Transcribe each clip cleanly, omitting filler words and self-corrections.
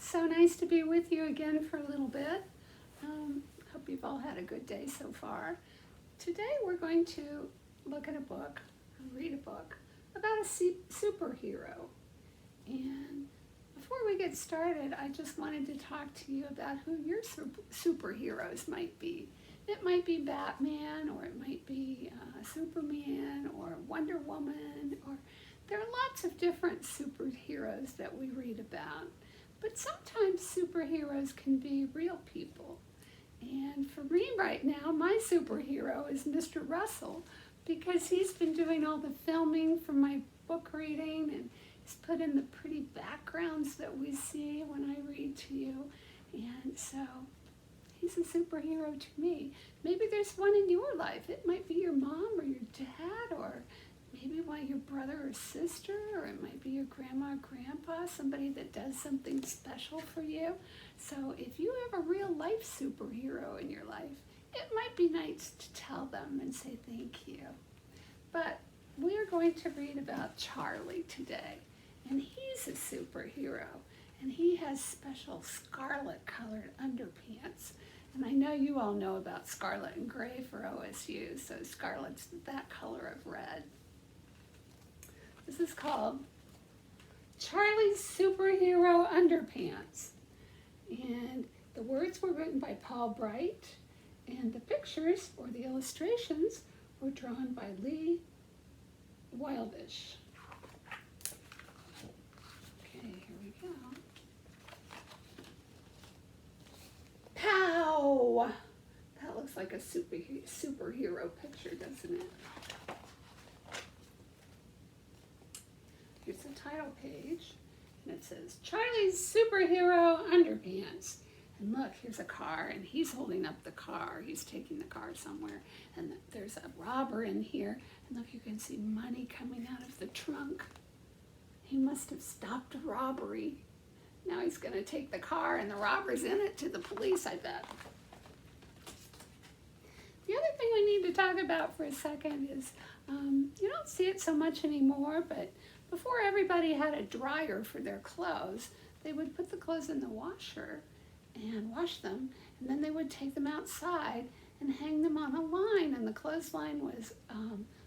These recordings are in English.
So nice to be with you again for a little bit. Hope you've all had a good day so far. Today we're going to look at a book, read a book about a superhero. And before we get started, I just wanted to talk to you about who your superheroes might be. It might be Batman, or it might be Superman, or Wonder Woman, or there are lots of different superheroes that we read about. But sometimes superheroes can be real people. And for me right now, my superhero is Mr. Russell, because he's been doing all the filming for my book reading, and he's put in the pretty backgrounds that we see when I read to you. And so he's a superhero to me. Maybe there's one in your life. It might be your mom or your dad, or maybe your brother or sister, or it might be your grandma or grandpa, somebody that does something special for you. So if you have a real life superhero in your life, it might be nice to tell them and say thank you. But we are going to read about Charlie today, and he's a superhero, and he has special scarlet colored underpants. And I know you all know about scarlet and gray for OSU, so scarlet's that color of red. This is called Charlie's Superhero Underpants. And the words were written by Paul Bright, and the pictures, or the illustrations, were drawn by Lee Wildish. Okay, here we go. Pow! That looks like a superhero picture, doesn't it? Here's the title page, and it says, Charlie's Superhero Underpants. And look, here's a car, and he's holding up the car. He's taking the car somewhere, and there's a robber in here. And look, you can see money coming out of the trunk. He must have stopped a robbery. Now he's going to take the car, and the robber's in it, to the police, I bet. The other thing we need to talk about for a second is, you don't see it so much anymore, but before everybody had a dryer for their clothes, they would put the clothes in the washer and wash them, and then they would take them outside and hang them on a line, and the clothesline was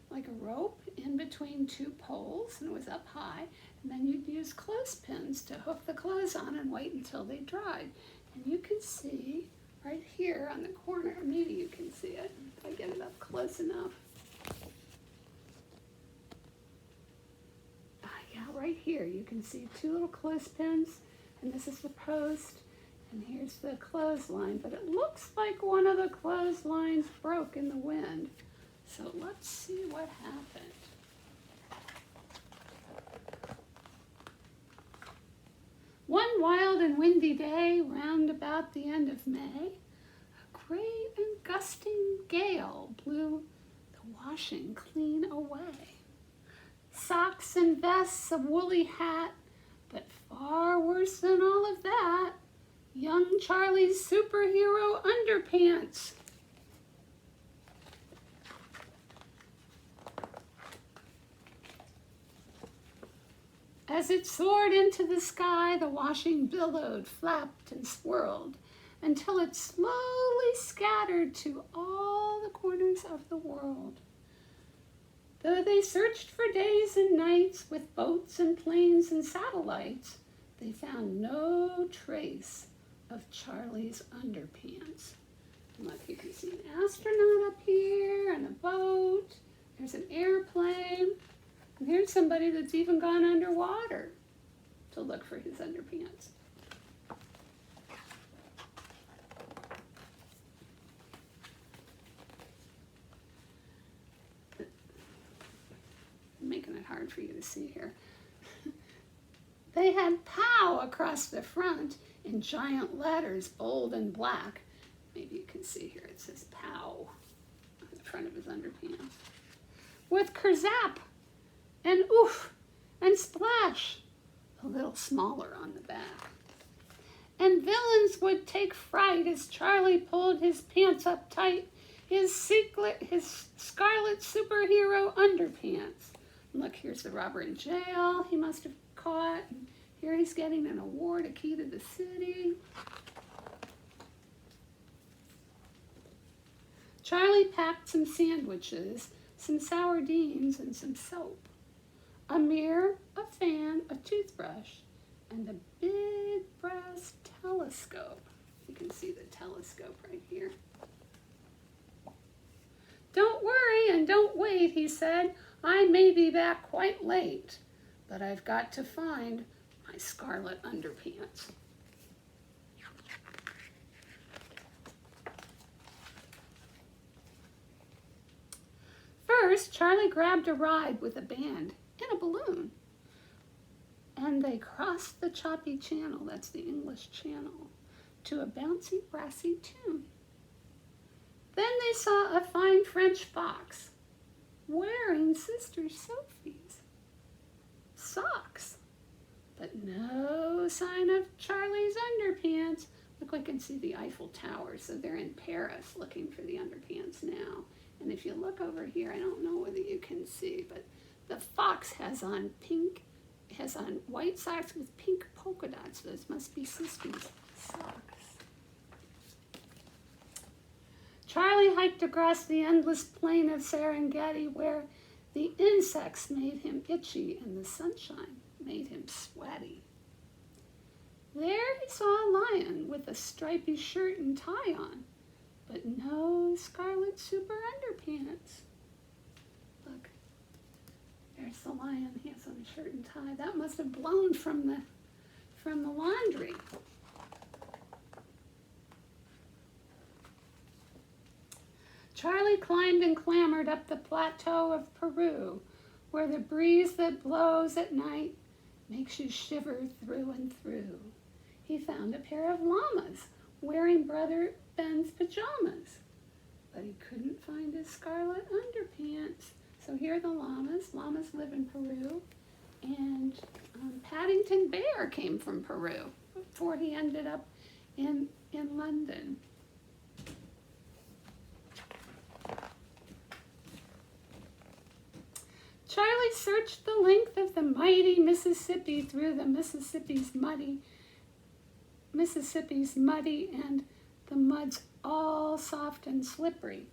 like a rope in between two poles, and it was up high, and then you'd use clothespins to hook the clothes on and wait until they dried. And you can see right here on the corner, maybe you can see it if I get it up close enough. Right here you can see two little clothespins, and this is the post, and here's the clothesline, but it looks like one of the clotheslines broke in the wind. So let's see what happened. One wild and windy day, round about the end of May, a great and gusting gale blew the washing clean away. Socks and vests, a woolly hat, but far worse than all of that, young Charlie's superhero underpants. As it soared into the sky, the washing billowed, flapped, and swirled, until it slowly scattered to all the corners of the world. Though they searched for days and nights with boats and planes and satellites, they found no trace of Charlie's underpants. And look, you can see an astronaut up here, and a boat. There's an airplane. And here's somebody that's even gone underwater to look for his underpants. Making it hard for you to see here. They had POW across the front in giant letters, bold and black. Maybe you can see here, it says POW on the front of his underpants. With Kerzap and oof and splash, a little smaller on the back. And villains would take fright as Charlie pulled his pants up tight, his scarlet superhero underpants. Look, here's the robber in jail he must have caught. Here he's getting an award, a key to the city. Charlie packed some sandwiches, some sardines, and some soap. A mirror, a fan, a toothbrush, and a big brass telescope. You can see the telescope right here. Don't worry and don't wait, he said. I may be back quite late, but I've got to find my scarlet underpants. First, Charlie grabbed a ride with a band in a balloon, and they crossed the choppy channel, that's the English Channel, to a bouncy, brassy tune. Then they saw a fine French fox wearing Sister Sophie's socks, but no sign of Charlie's underpants. Look, we can see the Eiffel Tower, so they're in Paris looking for the underpants now. And if you look over here, I don't know whether you can see, but the fox has on white socks with pink polka dots. Those must be Sister's socks. Charlie hiked across the endless plain of Serengeti where the insects made him itchy and the sunshine made him sweaty. There he saw a lion with a stripy shirt and tie on, but no scarlet super underpants. Look, there's the lion. He has on a shirt and tie. That must have blown from the laundry. Charlie climbed and clambered up the plateau of Peru, where the breeze that blows at night makes you shiver through and through. He found a pair of llamas wearing Brother Ben's pajamas, but he couldn't find his scarlet underpants. So here are the llamas. Llamas live in Peru, and Paddington Bear came from Peru before he ended up in London. Charlie searched the length of the mighty Mississippi through the Mississippi's muddy and the mud's all soft and slippery.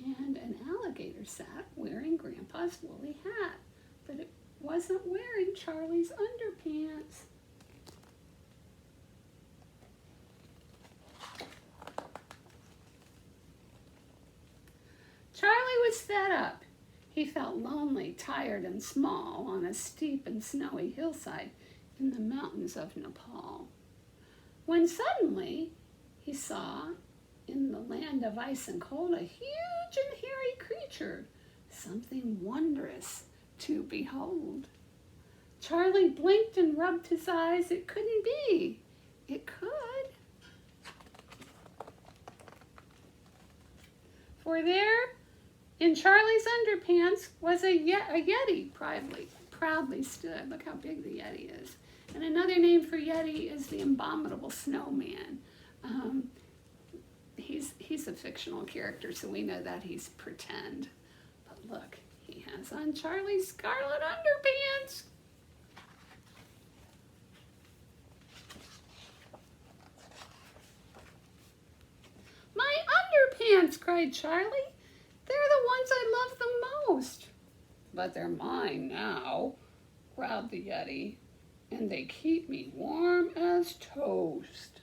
And an alligator sat wearing Grandpa's woolly hat, but it wasn't wearing Charlie's underpants. Charlie was fed up. He felt lonely, tired, and small on a steep and snowy hillside in the mountains of Nepal, when suddenly he saw in the land of ice and cold a huge and hairy creature, something wondrous to behold. Charlie blinked and rubbed his eyes. It couldn't be. It could. For there, in Charlie's underpants, was a Yeti proudly stood. Look how big the Yeti is. And another name for Yeti is the abominable snowman. He's a fictional character, so we know that he's pretend. But look, he has on Charlie's scarlet underpants. My underpants, cried Charlie. They're the ones I love the most. But they're mine now, growled the Yeti, and they keep me warm as toast.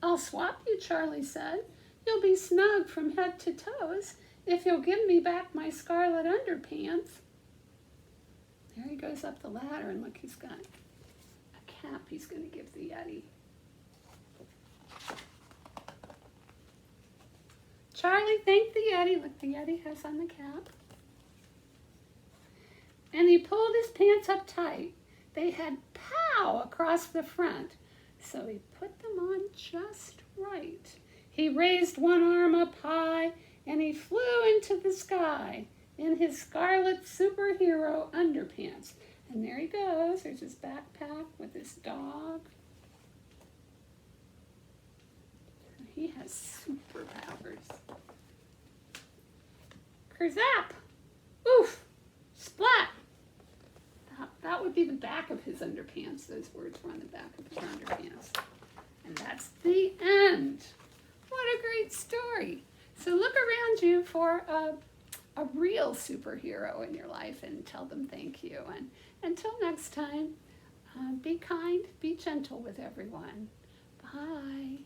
I'll swap you, Charlie said. You'll be snug from head to toes if you'll give me back my scarlet underpants. There he goes up the ladder, and look, he's got a cap he's going to give the Yeti. Charlie thanked the Yeti. Look, the Yeti has on the cap. And he pulled his pants up tight. They had pow across the front, so he put them on just right. He raised one arm up high, and he flew into the sky in his scarlet superhero underpants. And there he goes. There's his backpack with his dog. He has superpowers. Kerzap! Oof! Splat! That would be the back of his underpants. Those words were on the back of his underpants. And that's the end. What a great story. So look around you for a real superhero in your life and tell them thank you. And until next time, be kind, be gentle with everyone. Bye.